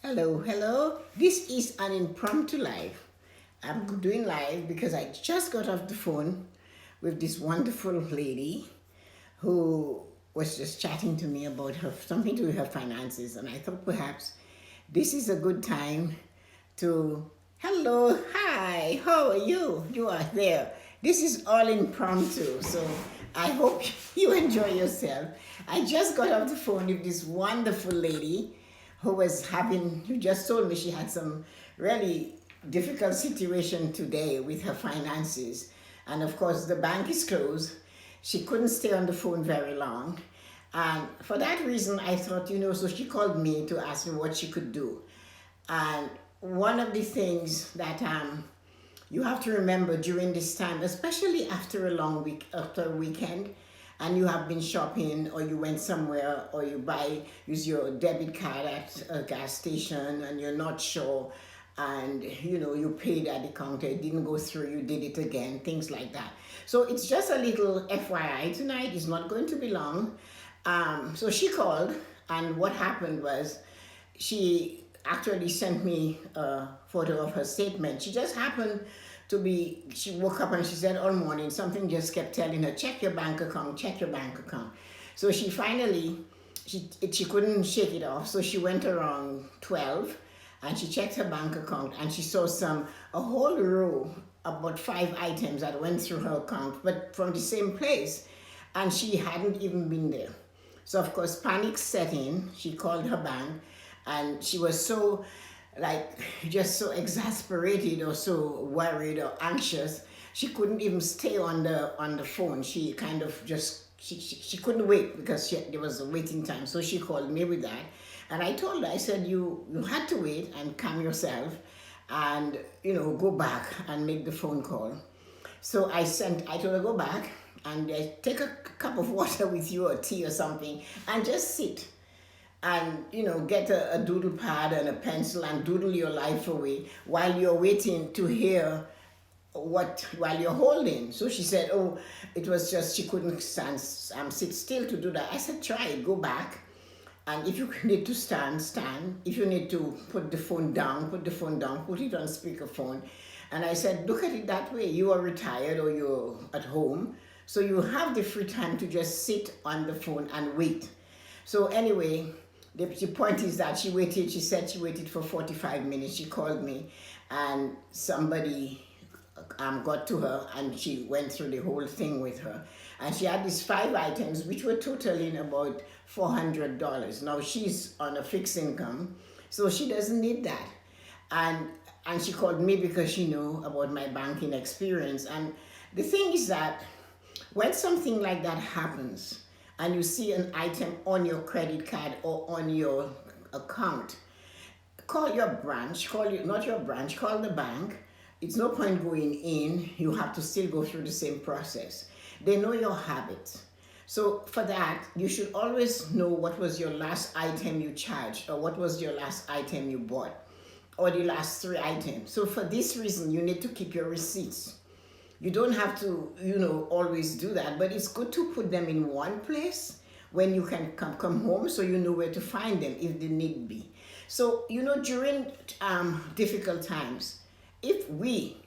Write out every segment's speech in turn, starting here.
Hello, hello. This is an impromptu live. I'm doing live because I just got off the phone with this wonderful lady who was just chatting to me about her something to do with her finances, and I thought perhaps this is a good time to hello, hi, how are you? You are there. This is all impromptu, so I hope you enjoy yourself. I just got off the phone with this wonderful lady who just told me she had some really difficult situation today with her finances. And of course, the bank is closed. She couldn't stay on the phone very long. And for that reason, I thought, so she called me to ask me what she could do. And one of the things that you have to remember during this time, especially after a long week, after a weekend, and you have been shopping or you went somewhere or use your debit card at a gas station and you're not sure, and you paid at the counter, it didn't go through, you did it again, things like that. So it's just a little FYI tonight. It's not going to be long. So she called, and what happened was she actually sent me a photo of her statement. She just happened she woke up and she said all morning something just kept telling her, check your bank account, check your bank account. So she finally, she couldn't shake it off. So she went around 12 and she checked her bank account and she saw a whole row, about 5 items that went through her account, but from the same place. And she hadn't even been there. So of course, panic set in. She called her bank and she was so just so exasperated or so worried or anxious, she couldn't even stay on the phone. She kind of just she couldn't wait because there was a waiting time. So she called me with that, and I told her, I said, you had to wait and calm yourself and go back and make the phone call. So I told her, go back and take a cup of water with you or tea or something and just sit and get a doodle pad and a pencil and doodle your life away while you're waiting to hear while you're holding. So she said, oh, it was just she couldn't sit still to do that. I said, try it, go back, and if you need to stand, if you need to put the phone down, put the phone down, put it on speakerphone. And I said, look at it that way. You are retired or you're at home, so you have the free time to just sit on the phone and wait. So anyway, the point is that she said she waited for 45 minutes. She called me and somebody got to her and she went through the whole thing with her. And she had these 5 items which were totaling about $400. Now she's on a fixed income, so she doesn't need that. And she called me because she knew about my banking experience. And the thing is that when something like that happens, and you see an item on your credit card or on your account, call your branch, not your branch, call the bank. It's no point going in. You have to still go through the same process. They know your habits. So for that, you should always know what was your last item you charged or what was your last item you bought or the last 3 items. So for this reason, you need to keep your receipts. You don't have to, always do that, but it's good to put them in one place when you can come home so you know where to find them if they need be. So, during difficult times, if we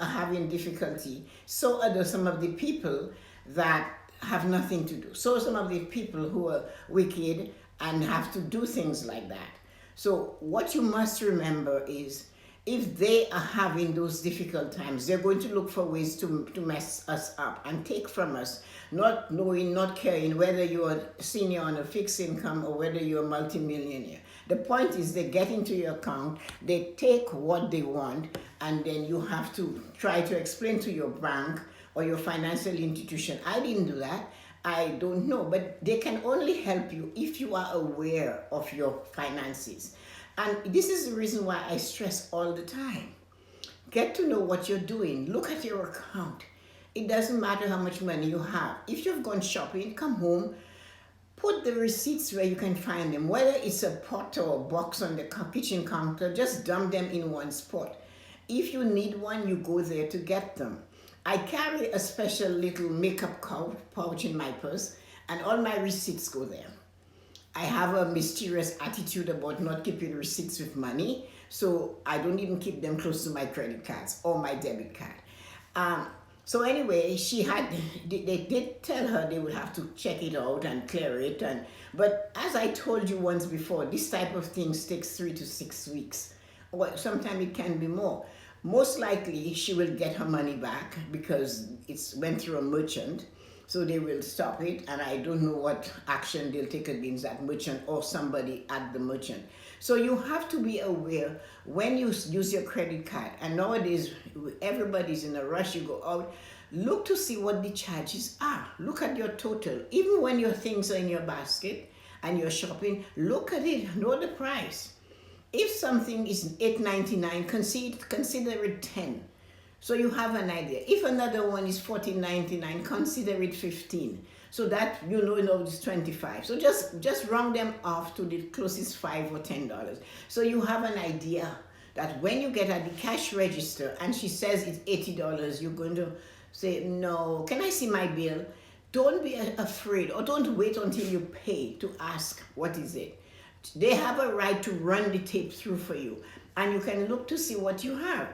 are having difficulty, so are some of the people that have nothing to do. So some of the people who are wicked and have to do things like that. So what you must remember is, if they are having those difficult times, they're going to look for ways to mess us up and take from us, not knowing, not caring whether you're a senior on a fixed income or whether you're a multimillionaire. The point is they get into your account, they take what they want, and then you have to try to explain to your bank or your financial institution, I didn't do that, I don't know. But they can only help you if you are aware of your finances. And this is the reason why I stress all the time. Get to know what you're doing. Look at your account. It doesn't matter how much money you have. If you've gone shopping, come home, put the receipts where you can find them. Whether it's a pot or a box on the kitchen counter, just dump them in one spot. If you need one, you go there to get them. I carry a special little makeup pouch in my purse, and all my receipts go there. I have a mysterious attitude about not keeping receipts with money, so I don't even keep them close to my credit cards or my debit card. Um, so anyway, they did tell her they would have to check it out and clear it, but as I told you once before, this type of things takes 3 to 6 weeks, or sometimes it can be more. Most likely, she will get her money back because it's went through a merchant, so they will stop it, and I don't know what action they'll take against that merchant or somebody at the merchant. So you have to be aware when you use your credit card, and nowadays everybody's in a rush, you go out, look to see what the charges are. Look at your total. Even when your things are in your basket and you're shopping, look at it, know the price. If something is $8.99, consider it 10. So you have an idea. If another one is $14.99, consider it 15. So that you know it's 25. So just round them off to the closest $5 or $10. So you have an idea that when you get at the cash register and she says it's $80, you're going to say, no, can I see my bill? Don't be afraid, or don't wait until you pay to ask what is it. They have a right to run the tape through for you, and you can look to see what you have.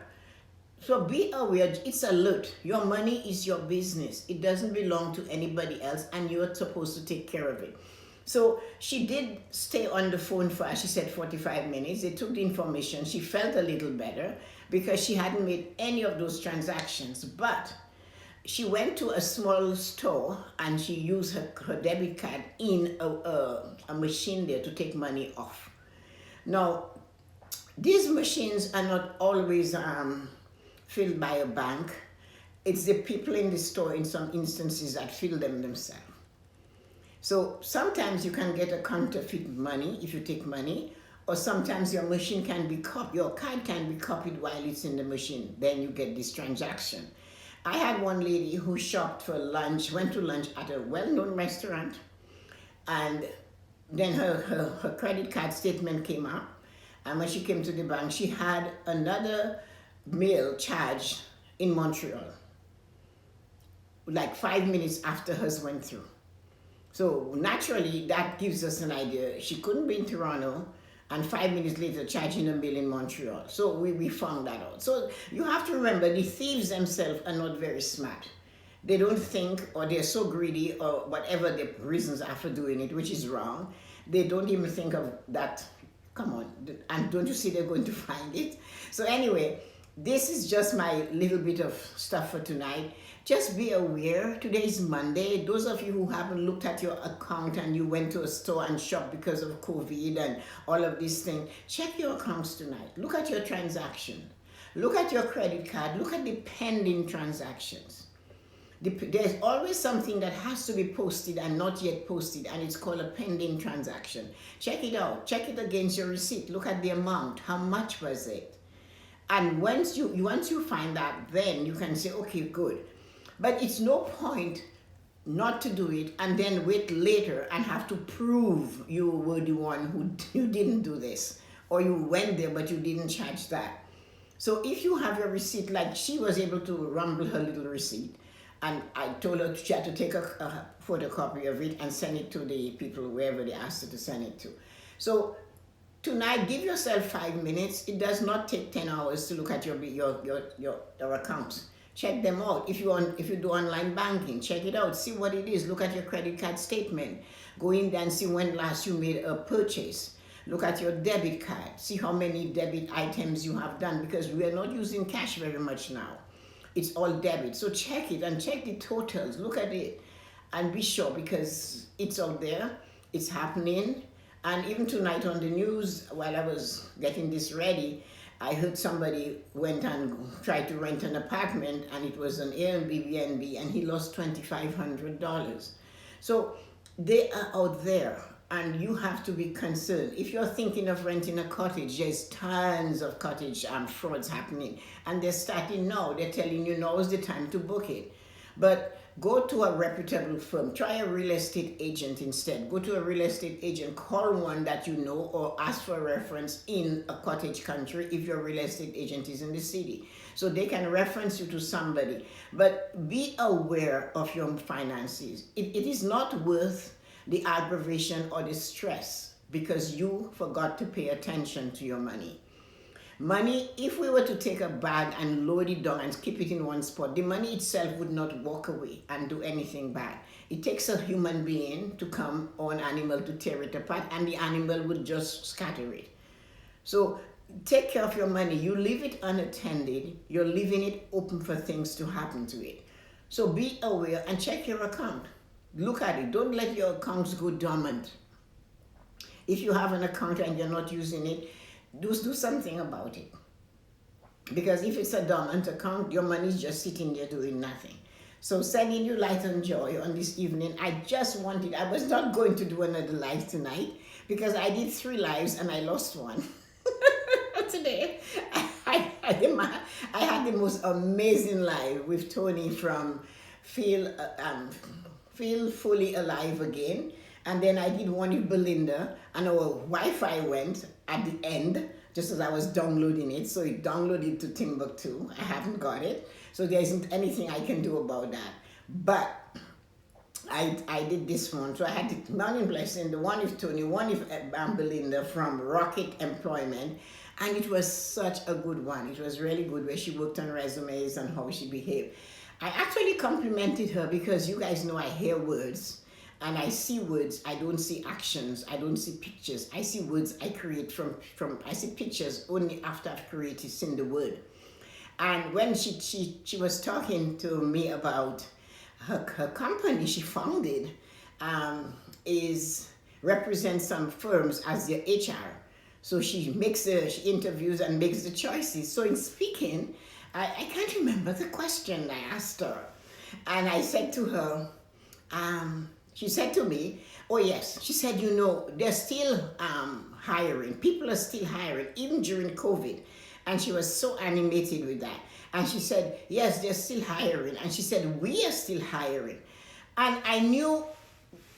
So be aware, it's alert. Your money is your business. It doesn't belong to anybody else, and you're supposed to take care of it. So she did stay on the phone for, she said, 45 minutes. They took the information. She felt a little better because she hadn't made any of those transactions. But she went to a small store and she used her debit card in a machine there to take money off. Now, these machines are not always filled by a bank. It's the people in the store in some instances that fill them themselves. So sometimes you can get a counterfeit money if you take money, or sometimes your machine can be copied, your card can be copied while it's in the machine. Then you get this transaction. I had one lady who shopped for lunch, went to lunch at a well-known restaurant, and then her credit card statement came up, and when she came to the bank, she had another meal charge in Montreal, like 5 minutes after hers went through. So naturally, that gives us an idea. She couldn't be in Toronto, and 5 minutes later charging a bill in Montreal. So we found that out. So you have to remember, the thieves themselves are not very smart. They don't think, or they're so greedy, or whatever the reasons are for doing it, which is wrong. They don't even think of that. Come on, and don't you see they're going to find it? So anyway, this is just my little bit of stuff for tonight. Just be aware, today is Monday. Those of you who haven't looked at your account and you went to a store and shopped because of COVID and all of these things, check your accounts tonight. Look at your transaction. Look at your credit card. Look at the pending transactions. There's always something that has to be posted and not yet posted, and it's called a pending transaction. Check it out. Check it against your receipt. Look at the amount. How much was it? And once you find that, then you can say, okay, good. But it's no point not to do it and then wait later and have to prove you were the one who you didn't do this, or you went there but you didn't charge that. So if you have your receipt, like she was able to rumble her little receipt, and I told her she had to take a photocopy of it and send it to the people wherever they asked her to send it to. So tonight, give yourself 5 minutes. It does not take 10 hours to look at your accounts. Check them out. If you do online banking, check it out. See what it is. Look at your credit card statement. Go in there and see when last you made a purchase. Look at your debit card. See how many debit items you have done, because we are not using cash very much now. It's all debit. So check it and check the totals. Look at it and be sure, because it's out there. It's happening. And even tonight on the news, while I was getting this ready, I heard somebody went and tried to rent an apartment, and it was an Airbnb, and he lost $2,500. So they are out there, and you have to be concerned. If you're thinking of renting a cottage, there's tons of cottage frauds happening, and they're starting now. They're telling you now is the time to book it. But go to a reputable firm. Try a real estate agent instead. Go to a real estate agent. Call one that you know, or ask for a reference in a cottage country if your real estate agent is in the city. So they can reference you to somebody. But be aware of your finances. It is not worth the aggravation or the stress because you forgot to pay attention to your money. Money, if we were to take a bag and load it down and keep it in one spot, the money itself would not walk away and do anything bad. It takes a human being to come or an animal to tear it apart, and the animal would just scatter it. So take care of your money. You leave it unattended, you're leaving it open for things to happen to it. So be aware and check your account. Look at it. Don't let your accounts go dormant. If you have an account and you're not using it, do something about it. Because if it's a dormant account, your money is just sitting there doing nothing. So sending you light and joy on this evening. I was not going to do another live tonight because I did 3 lives and I lost one. Today, I had the most amazing live with Tony from Feel Fully Alive Again. And then I did one with Belinda, and our Wi-Fi went at the end, just as I was downloading it. So it downloaded to Timbuktu. I haven't got it. So there isn't anything I can do about that. But I did this one. So I had the Morning Blessing, the one with Tony, one with Belinda from Rocket Employment. And it was such a good one. It was really good, where she worked on resumes and how she behaved. I actually complimented her because you guys know I hear words. And I see words, I don't see actions, I don't see pictures. I see words I create I see pictures only after I've created, seen the word. And when she was talking to me about her company she founded, represents some firms as their HR. So she interviews and makes the choices. So in speaking, I can't remember the question I asked her. And I said to her, she said to me, oh yes, she said, they're still hiring. People are still hiring, even during COVID. And she was so animated with that. And she said, yes, they're still hiring. And she said, we are still hiring. And I knew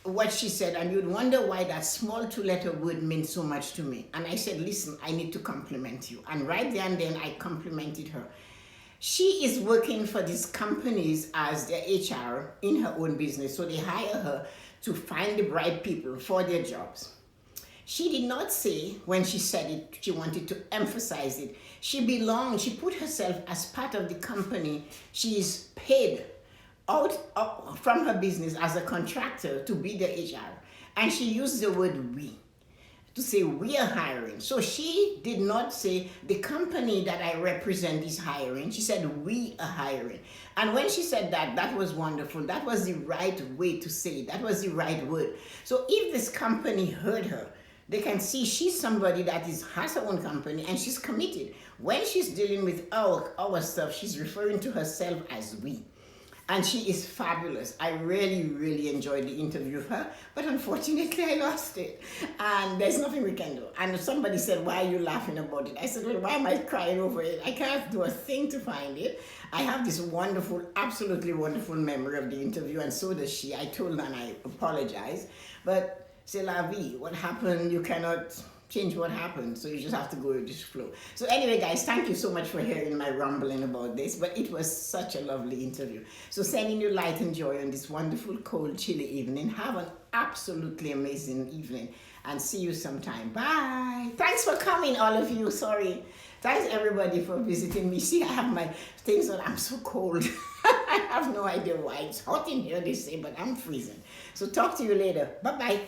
what she said, and you'd wonder why that small 2-letter word meant so much to me. And I said, listen, I need to compliment you. And right there and then I complimented her. She is working for these companies as their HR in her own business. So they hire her to find the right people for their jobs. She did not say, when she said it, she wanted to emphasize it. She put herself as part of the company. She is paid out from her business as a contractor to be the HR. And she used the word we, to say we are hiring. So she did not say the company that I represent is hiring. She said we are hiring. And when she said that, that was wonderful. That was the right way to say it. That was the right word. So if this company heard her, they can see she's somebody that has her own company and she's committed. When she's dealing with our stuff, she's referring to herself as we. And she is fabulous. I really, really enjoyed the interview with her, but unfortunately I lost it. And there's nothing we can do. And somebody said, why are you laughing about it? I said, well, why am I crying over it? I can't do a thing to find it. I have this wonderful, absolutely wonderful memory of the interview, and so does she. I told her and I apologized. But c'est la vie. What happened, you cannot change what happened, so you just have to go with this flow. So anyway, guys, thank you so much for hearing my rambling about this, but it was such a lovely interview. So sending you light and joy on this wonderful, cold, chilly evening. Have an absolutely amazing evening, and see you sometime. Bye. Thanks for coming, all of you. Sorry. Thanks, everybody, for visiting me. See, I have my things on. I'm so cold. I have no idea why. It's hot in here, they say, but I'm freezing. So talk to you later. Bye-bye.